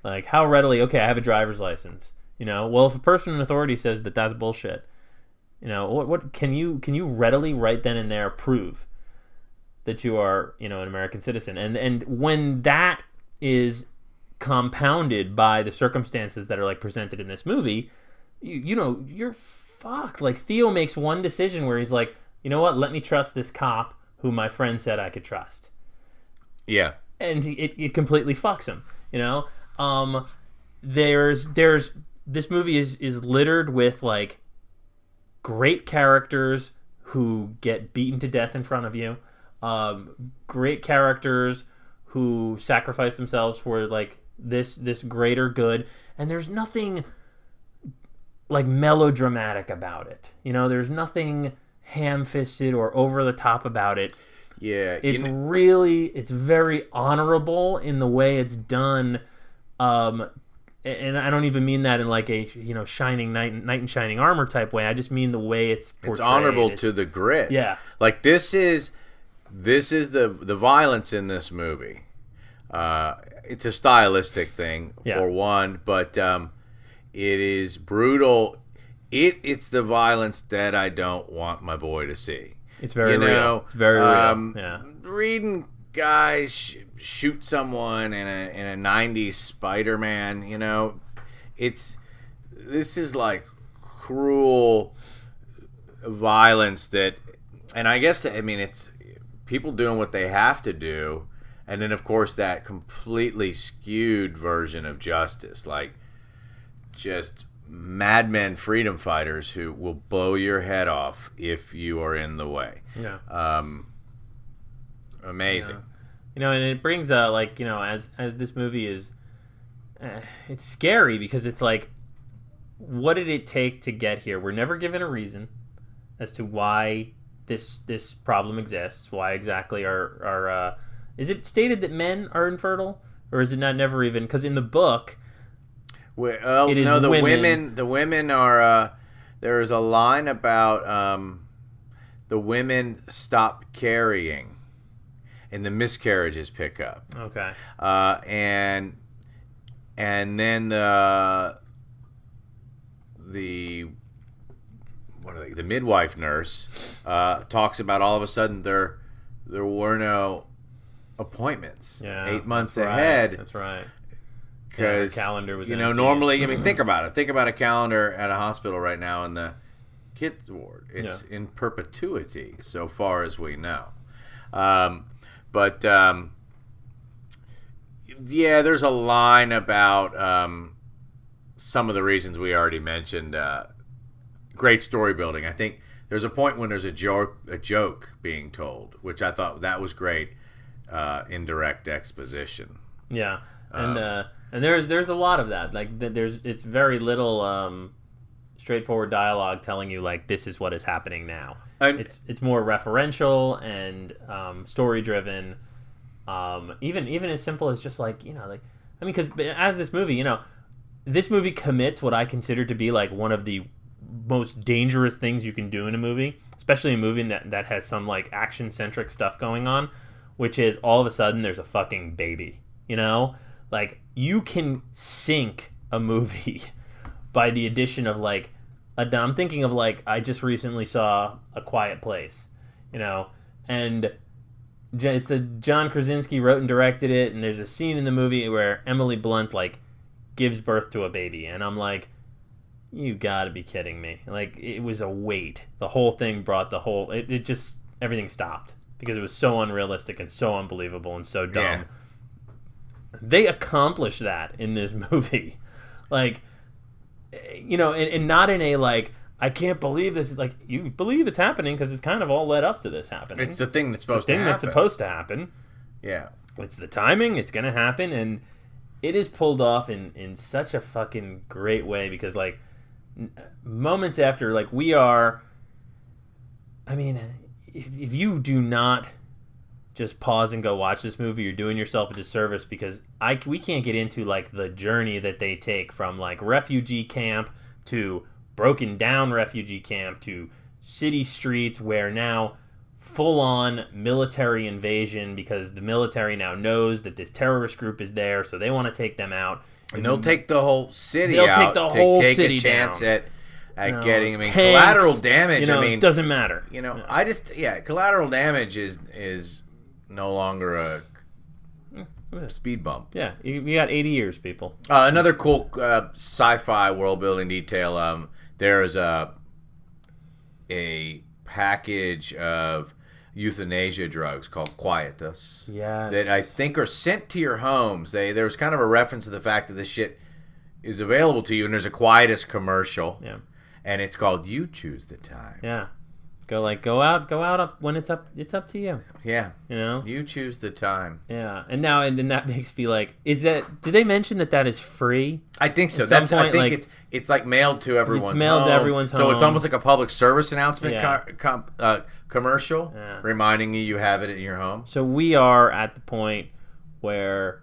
Like, how readily, okay, I have a driver's license. Well, if a person in authority says that that's bullshit, what can you readily right then and there prove that you are, an American citizen? And when that is compounded by the circumstances that are like presented in this movie, you're fucked. Like, Theo makes one decision where he's like, you know what? Let me trust this cop who my friend said I could trust. Yeah. And it completely fucks him. There's this movie is littered with like great characters who get beaten to death in front of you, great characters who sacrifice themselves for like this greater good, and there's nothing like melodramatic about it. There's nothing ham-fisted or over the top about it. Yeah, it's very honorable in the way it's done, and I don't even mean that in like a shining knight in shining armor type way. I just mean the way it's portrayed. It's honorable to the grit. Yeah, like this is the violence in this movie. It's a stylistic thing for one, but it is brutal. It's the violence that I don't want my boy to see. It's very real. It's very real. Yeah. Reading guys shoot someone in a 90s Spider-Man, this is like cruel violence that, and I guess, it's people doing what they have to do, and then of course that completely skewed version of justice, like just madmen freedom fighters who will blow your head off if you are in the way. Yeah. Amazing. Yeah. And it brings as this movie is, it's scary because it's like, what did it take to get here? We're never given a reason. as to why this problem exists. Why exactly are is it stated that men are infertile, or is it not never even? Because in the book, well, it is no, the women. The women are. There is a line about the women stop carrying, and the miscarriages pick up. Okay. And then the what are they? The midwife nurse talks about all of a sudden there were no appointments. Yeah, 8 months that's right. ahead. That's right. Because the calendar was empty. Normally, I mean, think about it. Think about a calendar at a hospital right now in the kids ward. It's in perpetuity, so far as we know. But there's a line about some of the reasons we already mentioned. Great story building. I think there's a point when there's a joke being told, which I thought that was great. Indirect exposition. Yeah, and there's a lot of that. Like it's very little straightforward dialogue telling you like this is what is happening now. It's more referential and story driven. Even as simple as just like because as this movie commits what I consider to be like one of the most dangerous things you can do in a movie, especially a movie that has some like action centric stuff going on, which is all of a sudden there's a fucking baby. Like you can sink a movie by the addition of like I'm thinking of like I just recently saw A Quiet Place, and it's John Krasinski wrote and directed it, and there's a scene in the movie where Emily Blunt like gives birth to a baby, and I'm like, you gotta be kidding me. Like it was a weight. The whole thing brought it just everything stopped because it was so unrealistic and so unbelievable and so dumb. Yeah. They accomplished that in this movie. Like, and not in a like, I can't believe this. Like, you believe it's happening because it's kind of all led up to this happening. It's the thing that's supposed to happen. That's supposed to happen. Yeah. It's the timing. It's going to happen. And it is pulled off in such a fucking great way because, like, moments after, like, we are... I mean, if you do not just pause and go watch this movie, you're doing yourself a disservice because we can't get into, like, the journey that they take from, like, refugee camp to broken down refugee camp to city streets where now full-on military invasion because the military now knows that this terrorist group is there, so they want to take them out. And they'll take the whole city they'll out. Take the whole take city a chance down. At getting, tanks, collateral damage. It doesn't matter. Collateral damage is no longer a speed bump. Yeah, you got 80 years, people. Another cool sci-fi world-building detail. There's a package of euthanasia drugs called Quietus. Yes. That I think are sent to your homes. There's kind of a reference to the fact that this shit is available to you, and there's a Quietus commercial. Yeah. And it's called You Choose the Time. Yeah. Go out up when it's up to you. Yeah. You choose the time. Yeah. And then that makes me like, did they mention that is free? I think so. I think it's like mailed to everyone's home. It's mailed to everyone's home. So it's almost like a public service announcement commercial reminding you have it at your home. So we are at the point where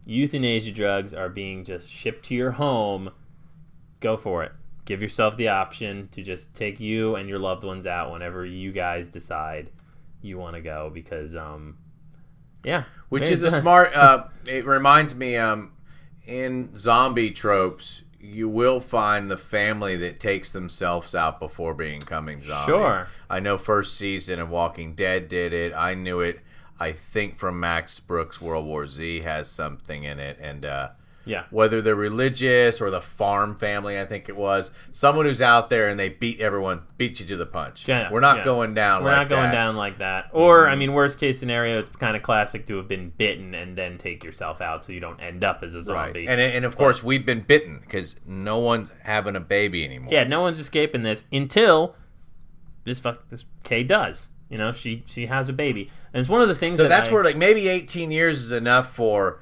euthanasia drugs are being just shipped to your home. Go for it. Give yourself the option to just take you and your loved ones out whenever you guys decide you want to go because, Which is a smart, it reminds me, in zombie tropes, you will find the family that takes themselves out before becoming zombies. Sure. I know first season of Walking Dead did it. I knew it, I think, from Max Brooks' World War Z has something in it. And, whether they're religious or the farm family, I think it was someone who's out there and they beat you to the punch. Yeah, we're not going down. We're not going down like that. Or worst case scenario, it's kind of classic to have been bitten and then take yourself out so you don't end up as a zombie. Right. And of course we've been bitten because no one's having a baby anymore. Yeah, no one's escaping this until this Kay does. She has a baby, and it's one of the things. So that's where like maybe 18 years is enough for.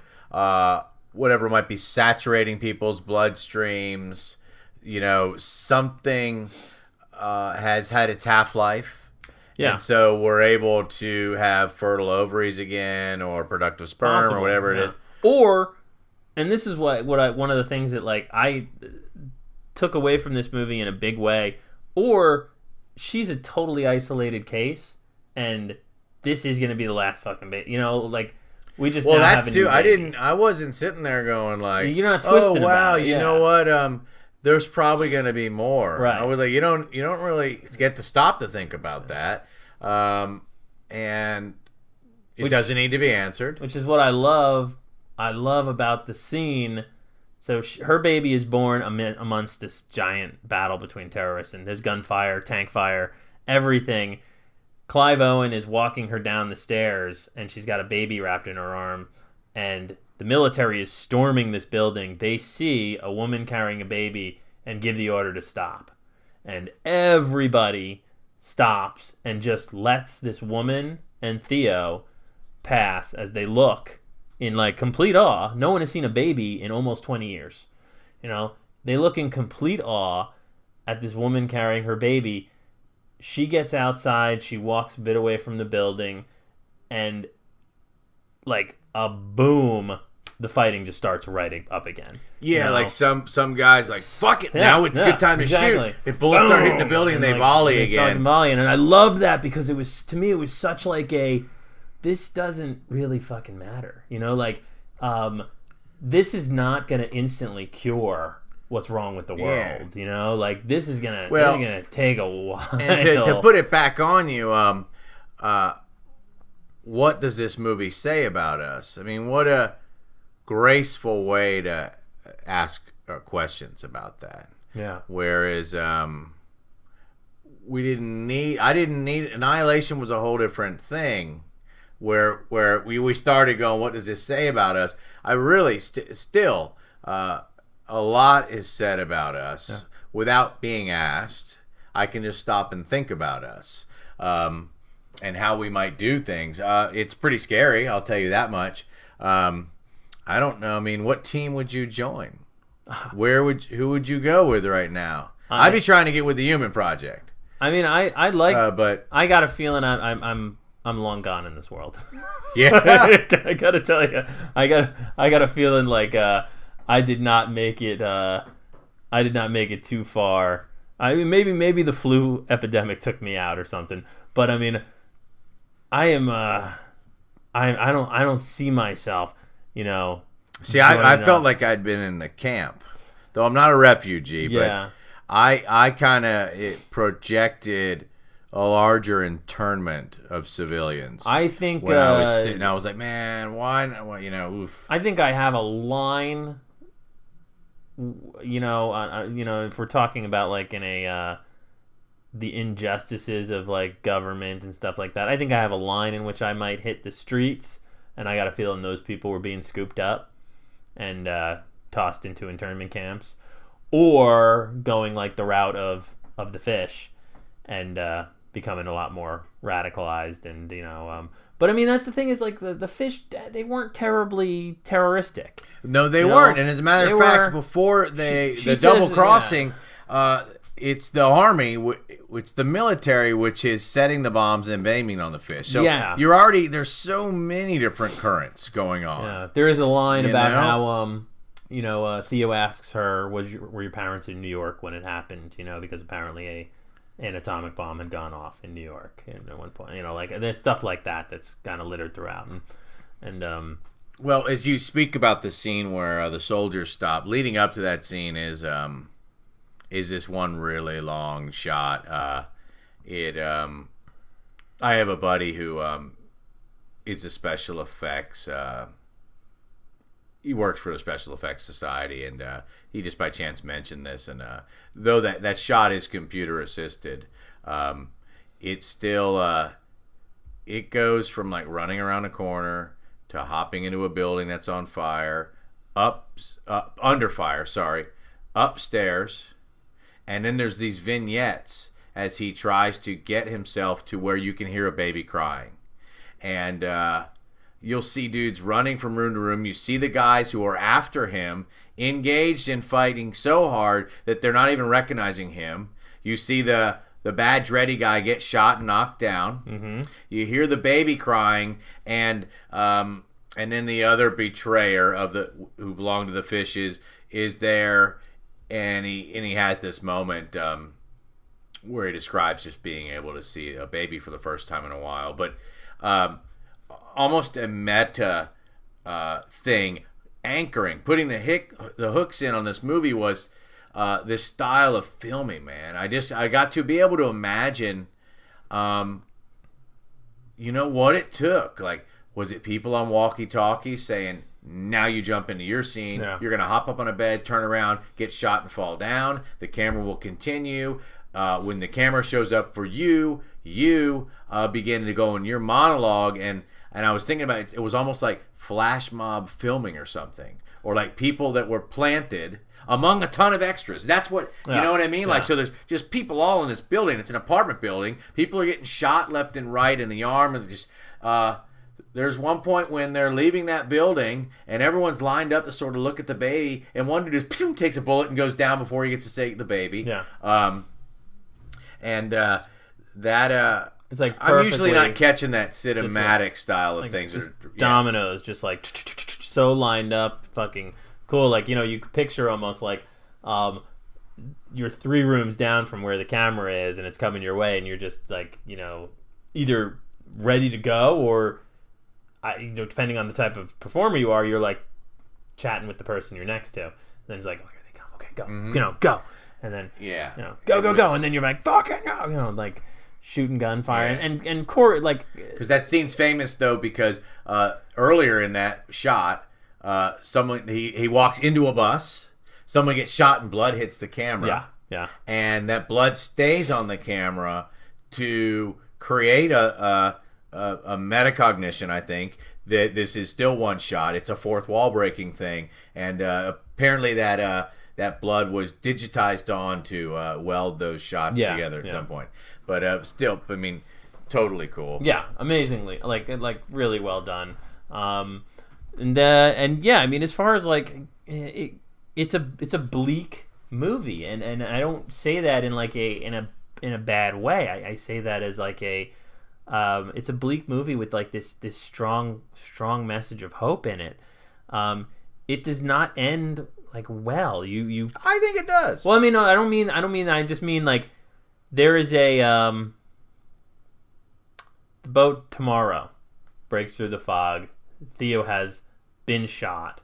Whatever might be saturating people's bloodstreams, something has had its half-life. Yeah. And so we're able to have fertile ovaries again, or productive sperm, Possible, or whatever it is. Or, and this is one of the things that like I took away from this movie in a big way. Or she's a totally isolated case, and this is going to be the last fucking bit. You know, like we just well, now that's have a new too. baby. I wasn't sitting there going like, you're not twisting oh wow, about it, you know what? There's probably going to be more. Right. I was like, you don't really get to stop to think about that, and it doesn't need to be answered. Which is what I love. I love about the scene. So her baby is born amongst this giant battle between terrorists, and there's gunfire, tank fire, everything. Clive Owen is walking her down the stairs, and she's got a baby wrapped in her arm, and the military is storming this building. They see a woman carrying a baby and give the order to stop. And everybody stops and just lets this woman and Theo pass as they look in like complete awe. No one has seen a baby in almost 20 years. You know, they look in complete awe at this woman carrying her baby. She gets outside, she walks a bit away from the building, and like a boom, the fighting just starts right up again. Yeah, you know? like some guys like, fuck it, now it's good time to shoot. If bullets start hitting the building, and they volley again. And I love that because it was, to me, it was such like a, this doesn't really fucking matter. You know, like, this is not going to instantly cure what's wrong with the world. You know, like, this is going to take a while. And to put it back on you, what does this movie say about us? I mean, what a graceful way to ask questions about that. Yeah. Whereas we didn't need Annihilation was a whole different thing. Where we started going, what does this say about us? I really still a lot is said about us without being asked. I can just stop and think about us and how we might do things. It's pretty scary, I'll tell you that much. I don't know. I mean, what team would you join? Who would you go with right now? I'd be trying to get with the Human Project. I mean, I like, but I got a feeling I'm long gone in this world. Yeah. I gotta tell you, I got a feeling like I did not make it. I did not make it too far. I mean, maybe the flu epidemic took me out or something. But I mean, I am. I don't see myself. You know. See, I felt like I'd been in the camp, though I'm not a refugee. Yeah. But I kind of projected a larger internment of civilians. I think when I was sitting, I was like, man, why? You know, oof. I think I have a line. You know, if we're talking about like in a the injustices of like government and stuff like that, I think I have a line in which I might hit the streets, and I got a feeling those people were being scooped up and tossed into internment camps, or going like the route of the fish and becoming a lot more radicalized. And you know, but I mean, that's the thing, is like the fish, they weren't terribly terroristic. No, they weren't. And as a matter of fact, before the double crossing, it's the army, it's the military, which is setting the bombs and aiming on the fish. So you're already, there's so many different currents going on. Yeah, there is a line about how Theo asks her, were your parents in New York when it happened? You know, because apparently an atomic bomb had gone off in New York at one point. You know, like there's stuff like that that's kind of littered throughout. And well, as you speak about the scene where the soldiers stop, leading up to that scene is this one really long shot. I have a buddy who is a special effects. He works for the Special Effects Society, and he just by chance mentioned this. And though that shot is computer assisted, it still it goes from like running around a corner to hopping into a building that's on fire, under fire, upstairs, and then there's these vignettes as he tries to get himself to where you can hear a baby crying, and you'll see dudes running from room to room. You see the guys who are after him engaged in fighting so hard that they're not even recognizing him. You see the bad dready guy get shot and knocked down. Mm-hmm. You hear the baby crying, and then the other betrayer who belonged to the fishes is there, and he has this moment where he describes just being able to see a baby for the first time in a while, but almost a meta thing, anchoring, putting the hooks in on this movie was this style of filming, man. I got to be able to imagine, what it took. Like, was it people on walkie-talkies saying, now you jump into your scene, you're going to hop up on a bed, turn around, get shot and fall down, the camera will continue. When the camera shows up for you begin to go in your monologue, and I was thinking about it was almost like flash mob filming or something, or like people that were planted among a ton of extras. That's what, you know what I mean? Yeah. Like, so there's just people all in this building. It's an apartment building. People are getting shot left and right in the arm, and just there's one point when they're leaving that building and everyone's lined up to sort of look at the baby, and one dude just takes a bullet and goes down before he gets to say the baby. Yeah. It's like I'm usually not catching that cinematic style of things. Just dominoes, just like so lined up, fucking cool. Like, you could picture almost like you're 3 rooms down from where the camera is, and it's coming your way, and you're just like, either ready to go, or depending on the type of performer you are, you're like chatting with the person you're next to. And then it's like, oh, here they come. Okay, go. Mm-hmm. Go. And then go, and then you're like, fucking go, like shooting gunfire, and Corey, like, because that scene's famous though, because earlier in that shot, someone he walks into a bus, someone gets shot and blood hits the camera, and that blood stays on the camera to create a metacognition, I think, that this is still one shot. It's a fourth wall breaking thing, and apparently that blood was digitized on to weld those shots together at some point. But still, I mean, totally cool. Yeah, amazingly, like really well done. And yeah, I mean, as far as like it's a bleak movie, and I don't say that in like in a bad way. I say that as like it's a bleak movie with like this strong message of hope in it. It does not end like well. You I think it does. Well, I mean, no, I just mean like there is the boat tomorrow breaks through the fog. Theo has been shot.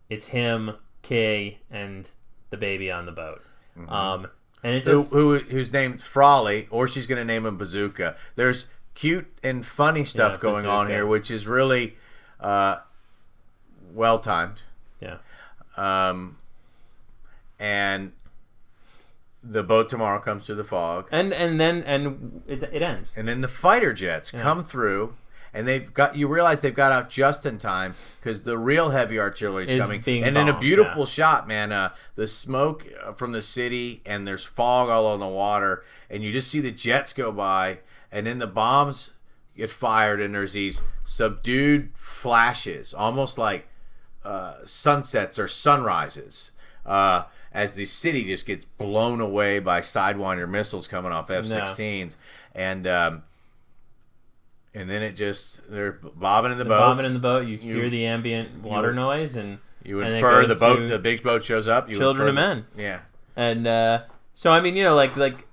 It's him, Kay, and the baby on the boat. Mm-hmm. And it just whose name's Frawley, or she's going to name him Bazooka. There's cute and funny stuff going on here, which is really well timed. Yeah. And the boat tomorrow comes through the fog, and then it ends. And then the fighter jets come through, and you realize they've got out just in time, because the real heavy artillery is coming. And then a beautiful shot, man. The smoke from the city, and there's fog all on the water, and you just see the jets go by, and then the bombs get fired, and there's these subdued flashes, almost like sunsets or sunrises, as the city just gets blown away by Sidewinder missiles coming off F-16s, and then they're bobbing in the boat. You hear the ambient water noise, and you infer the big boat shows up. Children of men. Yeah, and so I mean,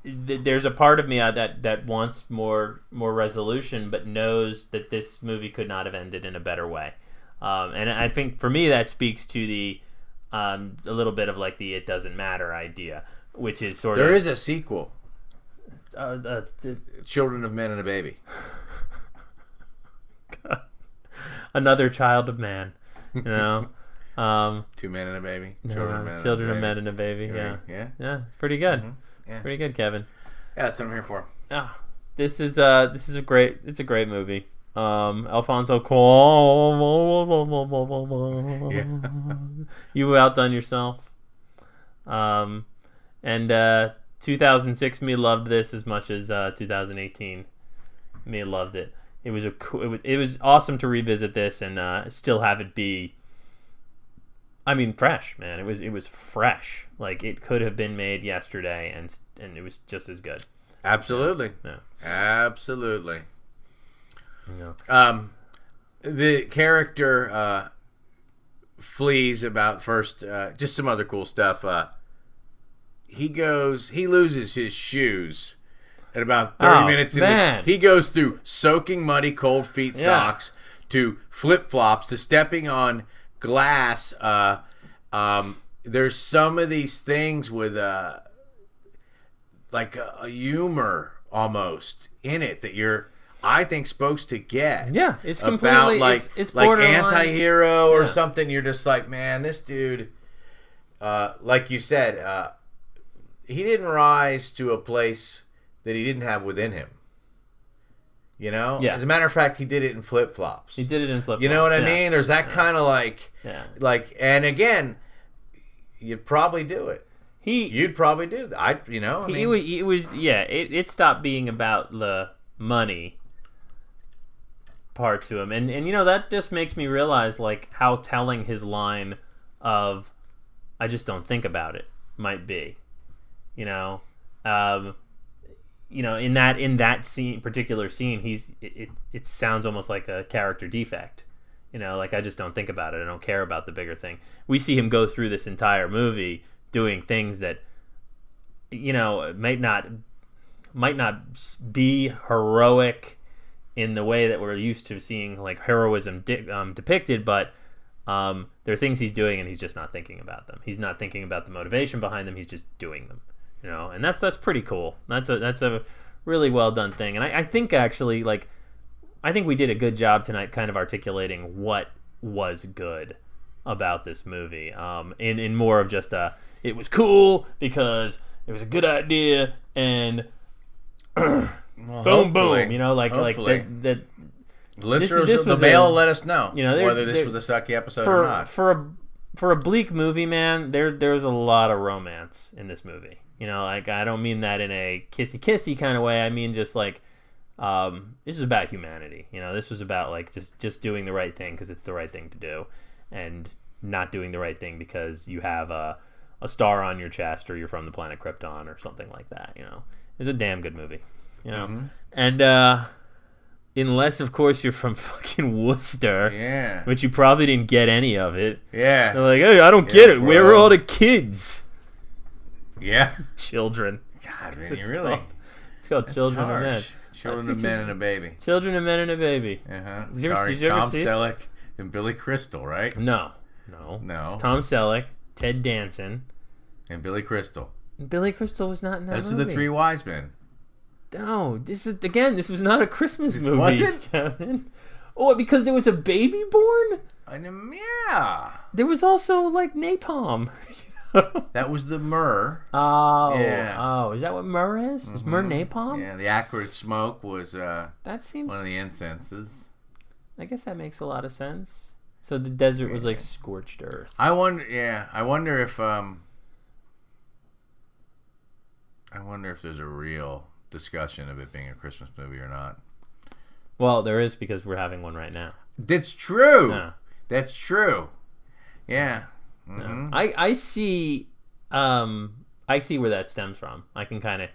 there's a part of me that wants more resolution, but knows that this movie could not have ended in a better way. And I think for me that speaks to the a little bit of like the it doesn't matter idea, which is sort of there is a sequel. Children of Men and a Baby. Another child of man, 2 men and a baby. Children of men and a baby. Yeah. Pretty good. Mm-hmm. Yeah. Pretty good, Kevin. Yeah, that's what I'm here for. This is a great movie. Alfonso Cuaron. You outdone yourself. And 2006 me loved this as much as 2018 me loved it. It was awesome to revisit this and still have it be I mean, fresh, man. It was fresh. Like, it could have been made yesterday, and it was just as good. Absolutely. Yeah. Absolutely. Yeah. The character flees about first. Just some other cool stuff. He loses his shoes at about 30 minutes in this. He goes through soaking muddy cold feet socks to flip-flops to stepping on glass. There's some of these things with like a humor almost in it that you're, I think, supposed to get. Yeah, it's about completely like it's like borderline anti-hero or something. You're just like, man, this dude, like you said, he didn't rise to a place that he didn't have within him. You know? Yeah. As a matter of fact, he did it in flip-flops. He did it in flip-flops. You know what I mean? There's that kind of like, and again, you'd probably do it. You'd probably do that. It stopped being about the money part to him, and that just makes me realize like how telling his line of "I just don't think about it" might be. In that particular scene, it sounds almost like a character defect. Like, I just don't think about it. I don't care about the bigger thing. We see him go through this entire movie doing things that, might not be heroic in the way that we're used to seeing like heroism depicted, but there are things he's doing and he's just not thinking about them. He's not thinking about the motivation behind them. He's just doing them. And that's pretty cool. That's a really well done thing. And I think actually, like, I think we did a good job tonight kind of articulating what was good about this movie. In more of just it was cool because it was a good idea and boom, boom. Like that. Listeners of the mail let us know whether this was a sucky episode or not. For a bleak movie, man, there's a lot of romance in this movie. Like, I don't mean that in a kissy kind of way. I mean just like this is about humanity. This was about like just doing the right thing because it's the right thing to do, and not doing the right thing because you have a star on your chest or you're from the planet Krypton or something like that. It's a damn good movie. And unless of course you're from fucking Worcester, which you probably didn't get any of it. They're like, hey, I don't get it. Bro. Where are all the kids? Children. God, man, you really? It's called Children of Men. Children of Men and a Baby. Children of Men and a Baby. Did you ever Tom Selleck and Billy Crystal, right? No. It's Tom Selleck, Ted Danson, and Billy Crystal. Billy Crystal was not in that movie. Those are the three wise men. No, this was not a Christmas movie. Wasn't? Kevin. Oh, because there was a baby born? Yeah. There was also like napalm. That was the myrrh. Oh, oh, is that what myrrh is? Mm-hmm. Is myrrh napalm? Yeah, the acrid smoke was that seems one of the incenses. I guess that makes a lot of sense. So the desert was like scorched earth. I wonder if there's a real discussion of it being a Christmas movie or not. Well, there is, because we're having one right now. That's true. Yeah. That's true. Yeah. Mm-hmm. I see where that stems from. I can kind of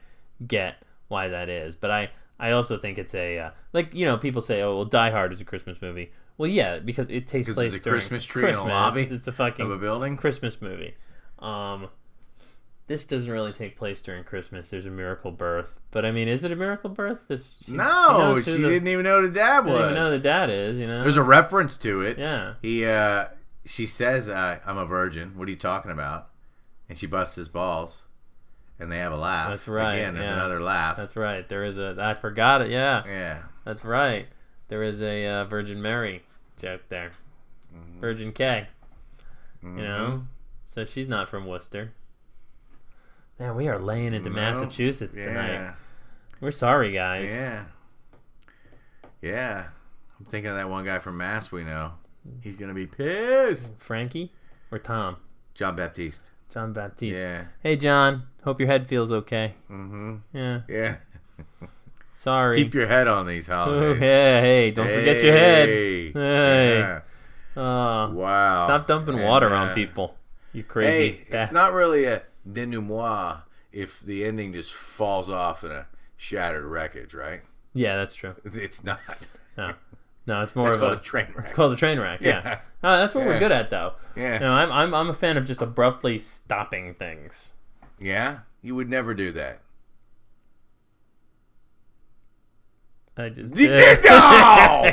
get why that is, but I also think it's a people say, oh, well, Die Hard is a Christmas movie. Well, yeah, because it takes place it's a during Christmas tree Christmas. in a lobby. It's a fucking of a building. Christmas movie. This doesn't really take place during Christmas. There's a miracle birth, but I mean, is it a miracle birth? She didn't even know who the dad was. Didn't even know who the dad is. There's a reference to it. Yeah. She says, "I'm a virgin. What are you talking about?" And she busts his balls, and they have a laugh. That's right. Again, there's another laugh. That's right. There is I forgot it. Yeah. Yeah. That's right. There is a Virgin Mary joke there. Mm-hmm. Virgin K. Mm-hmm. So she's not from Worcester. Man, we are laying into Massachusetts tonight. We're sorry, guys. Yeah. Yeah. I'm thinking of that one guy from Mass we know. He's going to be pissed. Frankie or Tom? John Baptiste. John Baptiste. Yeah. Hey, John. Hope your head feels okay. Mm-hmm. Yeah. Yeah. Sorry. Keep your head on these holidays. Hey, don't forget your head. Hey. Yeah. Wow. Stop dumping And, water on people. You crazy. Hey, it's not really a denouement if the ending just falls off in a shattered wreckage, right? Yeah, that's true. It's not. No, it's more It's of called a train wreck. It's called a train wreck. Yeah. That's what we're good at, though. Yeah. You know, I'm a fan of just abruptly stopping things. Yeah? You would never do that. I just No!